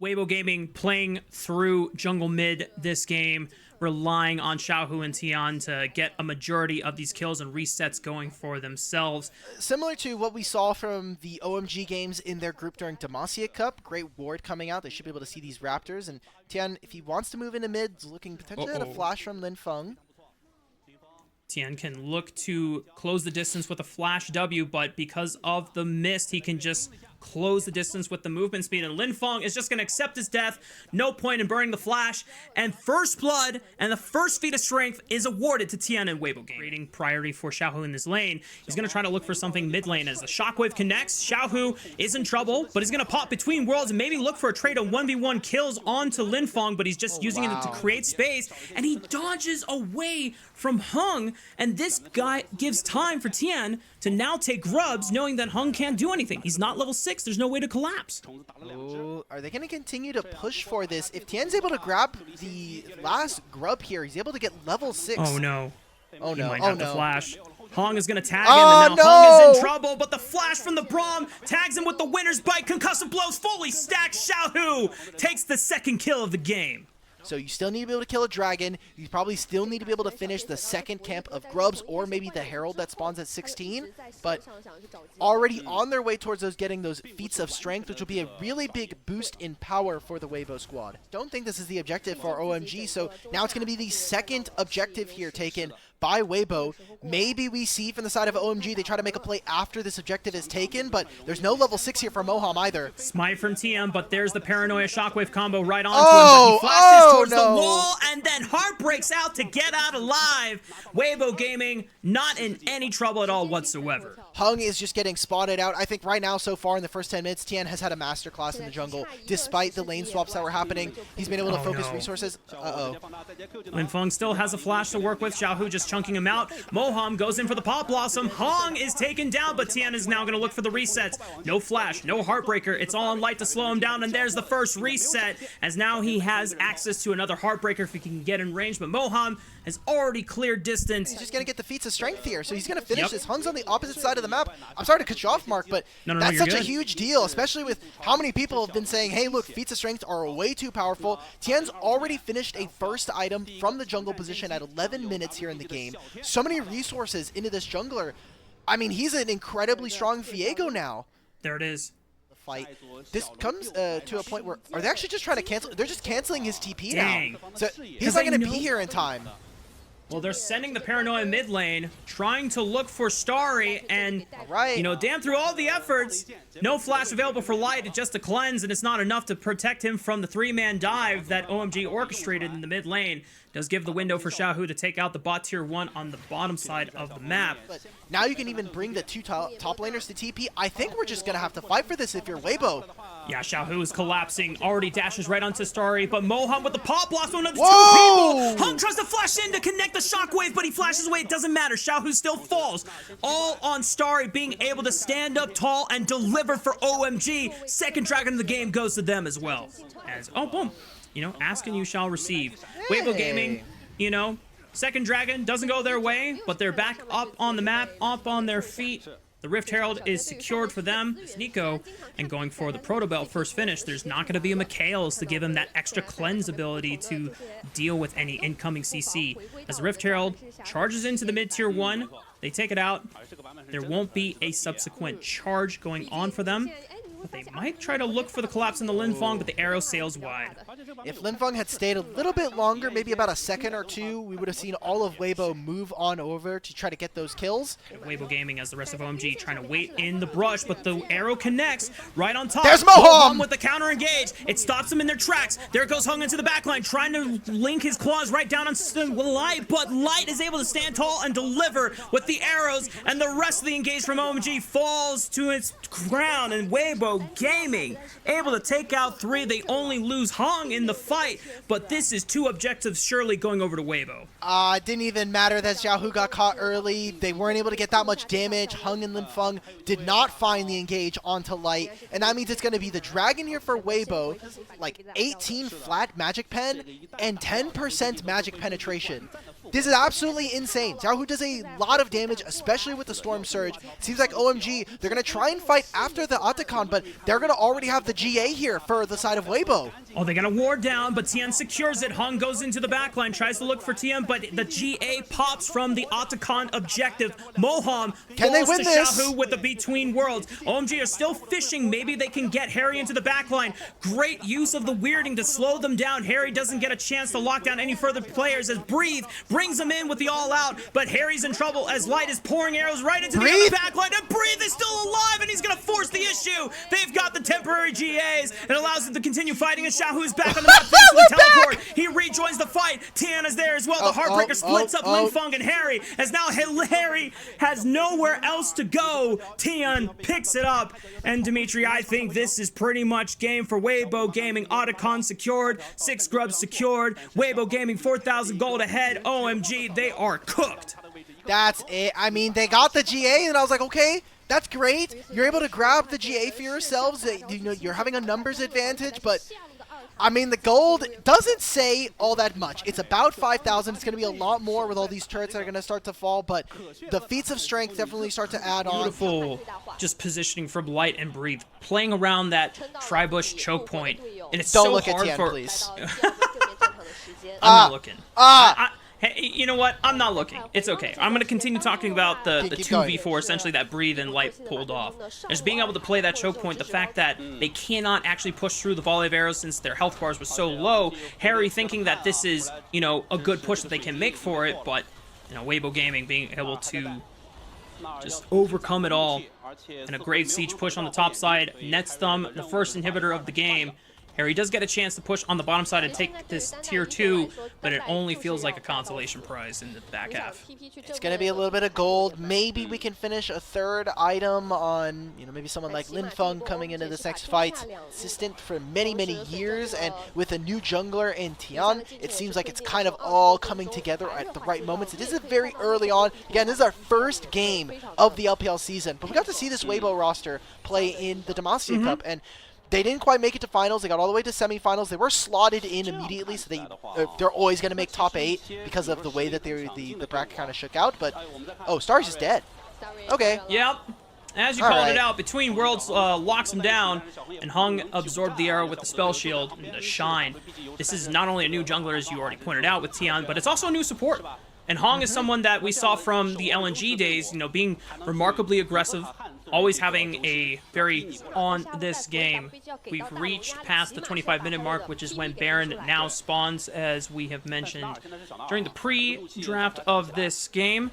Weibo Gaming playing through jungle mid this game, relying on Xiaohu and Tian to get a majority of these kills and resets going for themselves. Similar to what we saw from the OMG games in their group during Demacia Cup, great ward coming out. They should be able to see these Raptors. And Tian, if he wants to move into mid, is looking potentially at a flash from Linfeng. Tian can look to close the distance with a flash W, but because of the mist, he can just close the distance with the movement speed, and Linfeng is just going to accept his death. No point in burning the flash, and first blood and the first feat of strength is awarded to Tian and Weibo Gaming. Creating priority for Xiaohu in this lane. He's going to try to look for something mid lane as the shockwave connects. Xiaohu is in trouble, but he's going to pop between worlds and maybe look for a trade of 1v1 kills onto Linfeng, but he's just using it to create space, and he dodges away from Hung, and this guy gives time for Tian to now take grubs, knowing that Hung can't do anything. He's not level 6. There's no way to collapse. Oh, are they going to continue to push for this? If Tian's able to grab the last grub here, he's able to get level 6. Oh no. Oh no. He might Oh have to no. flash. Hong is going to tag him, and now Hong is in trouble, but the flash from the Braum tags him with the winner's bite. Concussive blows fully stacked. Xiaohu takes the second kill of the game. So you still need to be able to kill a dragon. You probably still need to be able to finish the second camp of grubs, or maybe the herald that spawns at 16. But already on their way towards getting those feats of strength, which will be a really big boost in power for the Weibo squad. Don't think this is the objective for OMG, so now it's going to be the second objective here taken by Weibo. Maybe we see from the side of OMG they try to make a play after this objective is taken, but there's no level 6 here for Moham either. Smite from TM, but there's the paranoia shockwave combo right onto him, but he flashes towards the wall, and then Heart breaks out to get out alive. Weibo Gaming not in any trouble at all whatsoever. Hung is just getting spotted out. I think right now, so far in the first 10 minutes, Tian has had a masterclass in the jungle. Despite the lane swaps that were happening, he's been able to focus resources. Linfeng still has a flash to work with. Xiaohu just chunking him out. Moham goes in for the Pop Blossom. Hong is taken down, but Tian is now going to look for the resets. No flash, no Heartbreaker. It's all on light to slow him down, and there's the first reset, as now he has access to another Heartbreaker if he can get in range, but Moham has already cleared distance. He's just going to get the feats of strength here, so he's going to finish this. Hung's on the opposite side of the map. I'm sorry to cut you off, Mark, but that's such a huge deal, especially with how many people have been saying, hey, look, feats of strength are way too powerful. Tian's already finished a first item from the jungle position at 11 minutes here in the game. So many resources into this jungler. I mean, he's an incredibly strong Viego now. There it is. Fight. This comes to a point where, are they actually just trying to cancel? They're just canceling his TP now. So he's not going to be here in time. Well, they're sending the Paranoia mid lane, trying to look for Starry, and, you know, damn through all the efforts, no flash available for Light, just a cleanse, and it's not enough to protect him from the three-man dive that OMG orchestrated in the mid lane. Does give the window for Xiaohu to take out the bot tier 1 on the bottom side of the map. But now you can even bring the two top laners to TP. I think we're just going to have to fight for this if you're Weibo. Yeah, Xiaohu is collapsing, already dashes right onto Starry, but Moham with the Pop Blossom, another two people! Hung tries to flash in to connect the shockwave, but he flashes away, it doesn't matter. Xiaohu still falls. All on Starry being able to stand up tall and deliver for OMG. Second dragon of the game goes to them as well. As, oh, boom. You know, ask and you shall receive. Weibo Gaming, you know, second dragon doesn't go their way, but they're back up on the map, up on their feet. The Rift Herald is secured for them. It's Nico, and going for the Proto Belt first finish, there's not going to be a Mikhails to give him that extra cleanse ability to deal with any incoming CC. As the Rift Herald charges into the mid tier 1, they take it out. There won't be a subsequent charge going on for them. But they might try to look for the collapse in the Linfeng, but the arrow sails wide. If Linfeng had stayed a little bit longer, maybe about a second or two, we would have seen all of Weibo move on over to try to get those kills. Weibo Gaming, as the rest of OMG, trying to wait in the brush, but the arrow connects right on top. There's Moham! With the counter engage. It stops them in their tracks. There goes Hung into the backline, trying to link his claws right down on Light, but Light is able to stand tall and deliver with the arrows, and the rest of the engage from OMG falls to its ground, and Weibo Gaming able to take out 3. They only lose Hong in the fight, but this is 2 objectives surely going over to Weibo. It didn't even matter that Xiaohu got caught early. They weren't able to get that much damage. Hung and Linfeng did not find the engage onto Light, and that means it's going to be the dragon here for Weibo, like 18 flat magic pen and 10% magic penetration. This is absolutely insane. Xiaohu does a lot of damage, especially with the Storm Surge. Seems like OMG, they're going to try and fight after the Otacon, but they're going to already have the GA here for the side of Weibo. Oh, they're going to ward down, but Tian secures it. Hung goes into the backline, tries to look for Tian, but the GA pops from the Otacon objective. Moham Can they falls win to this? Xiaohu with the Between Worlds. OMG are still fishing. Maybe they can get Harry into the backline. Great use of the weirding to slow them down. Harry doesn't get a chance to lock down any further players as Breathe brings them in with the all-out, but Harry's in trouble as Light is pouring arrows right into the other backline, and Breathe is still alive, and he's going to force the issue. They've got the temporary GAs. It allows them to continue fighting, and Xiaohu is back on the map thanks to the teleport. He rejoins the fight. Tiana's there as well. The Heartbreaker splits up Linfeng and Harry, as now Harry has nowhere else to go. Tian picks it up, and Dimitri, I think this is pretty much game for Weibo Gaming. Otacon secured, 6 grubs secured. Weibo Gaming 4,000 gold ahead. OMG, they are cooked. That's it. I mean, they got the GA, and I was like, okay, that's great. You're able to grab the GA for yourselves. You know, you're having a numbers advantage, but I mean, the gold doesn't say all that much. It's about 5,000. It's going to be a lot more with all these turrets that are going to start to fall, but the feats of strength definitely start to add on. Beautiful just positioning from Light and Breathe, playing around that Tribush choke point, and it's Don't so look hard at Tian, for... please. I'm not looking. Hey, you know what? I'm not looking. It's okay. I'm going to continue talking about the 2v4, essentially, that Breathe and Light pulled off. Just being able to play that choke point, the fact that they cannot actually push through the volley of arrows since their health bars were so low. Harry thinking that this is, you know, a good push that they can make for it, but, you know, Weibo Gaming being able to just overcome it all. And a great siege push on the top side nets them the first inhibitor of the game. Harry does get a chance to push on the bottom side and take this tier 2, but it only feels like a consolation prize in the back half. It's going to be a little bit of gold. Maybe we can finish a third item on, you know, maybe someone like Linfeng coming into this next fight. Consistent for many, many years, and with a new jungler in Tian, it seems like it's kind of all coming together at the right moments. It is very early on. Again, this is our first game of the LPL season, but we got to see this Weibo roster play in the Demacia Cup, and they didn't quite make it to finals. They got all the way to semifinals. They were slotted in immediately, so they're always going to make top 8 because of the way that the bracket kind of shook out. But Star's just dead. Okay. Yep. As you called it out, Between Worlds locks him down, and Hung absorbed the arrow with the spell shield and the shine. This is not only a new jungler, as you already pointed out with Tian, but it's also a new support. And Hong is someone that we saw from the LNG days, you know, being remarkably aggressive, always having a very on this game. We've reached past the 25-minute mark, which is when Baron now spawns, as we have mentioned during the pre-draft of this game.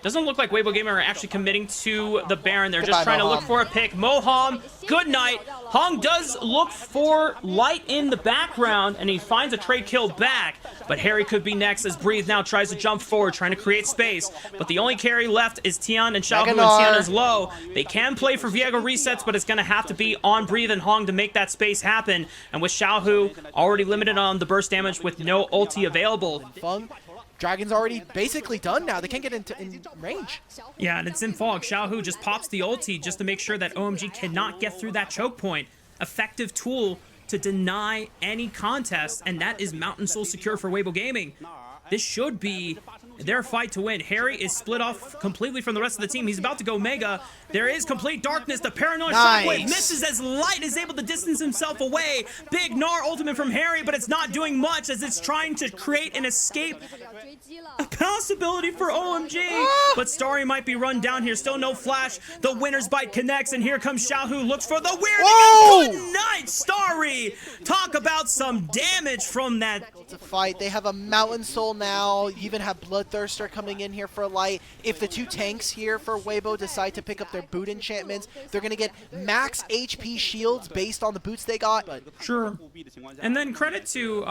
Doesn't look like Weibo Gaming are actually committing to the Baron. They're just trying to look for a pick. Moham, good night. Hong does look for Light in the background, and he finds a trade kill back. But Harry could be next as Breathe now tries to jump forward, trying to create space. But the only carry left is Tian and Xiaohu, and Tian is low. They can play for Viego resets, but it's going to have to be on Breathe and Hong to make that space happen. And with Xiaohu already limited on the burst damage with no ulti available. Dragon's already basically done now. They can't get in range. Yeah, and it's in fog. Xiaohu just pops the ulti just to make sure that OMG cannot get through that choke point. Effective tool to deny any contest, and that is Mountain Soul secure for Weibo Gaming. This should be their fight to win. Harry is split off completely from the rest of the team. He's about to go Mega. There is complete darkness. The Paranoid Shockwave misses as Light is able to distance himself away. Big Gnar ultimate from Harry, but it's not doing much as it's trying to create an escape. A possibility for OMG, but Starry might be run down here. Still no flash. The winner's bite connects, and here comes Xiaohu. Looks for the weird. Good night, Starry. Talk about some damage from that. It's a fight. They have a Mountain Soul now. You even have Bloodthirster coming in here for Light. If the two tanks here for Weibo decide to pick up their boot enchantments, they're going to get max HP shields based on the boots they got. But sure. And then credit to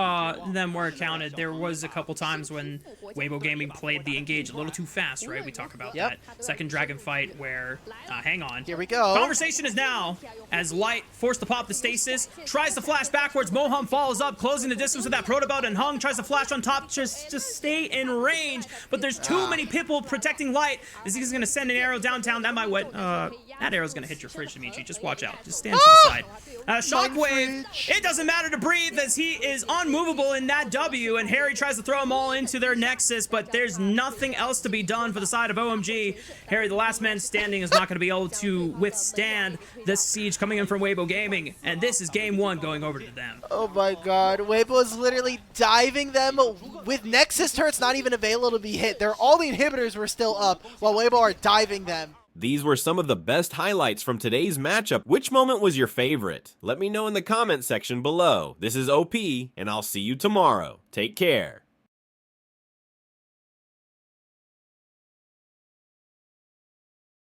them where it counted. There was a couple times when Weibo Gaming played the engage a little too fast, right? We talk about that second dragon fight where, hang on. Here we go. Conversation is now as Light forced to pop the stasis, tries to flash backwards. Moham follows up, closing the distance with that Protobelt, and Hung tries to flash on top just to stay in range. but there's too many people protecting Light. As he's going to send an arrow downtown. That might what? That arrow's going to hit your fridge, Dimitri. Just watch out. Just stand to the side. Shockwave. It doesn't matter to breathe as he is unmovable in that W, and Harry tries to throw them all into their Nexus, but there's nothing else to be done for the side of OMG. Harry, the last man standing, is not going to be able to withstand this siege coming in from Weibo Gaming, and this is game 1 going over to them. Oh my god, Weibo is literally diving them with Nexus turrets not even available to be hit. All the inhibitors were still up while Weibo are diving them. These were some of the best highlights from today's matchup. Which moment was your favorite? Let me know in the comment section below. This is OP, and I'll see you tomorrow. Take care.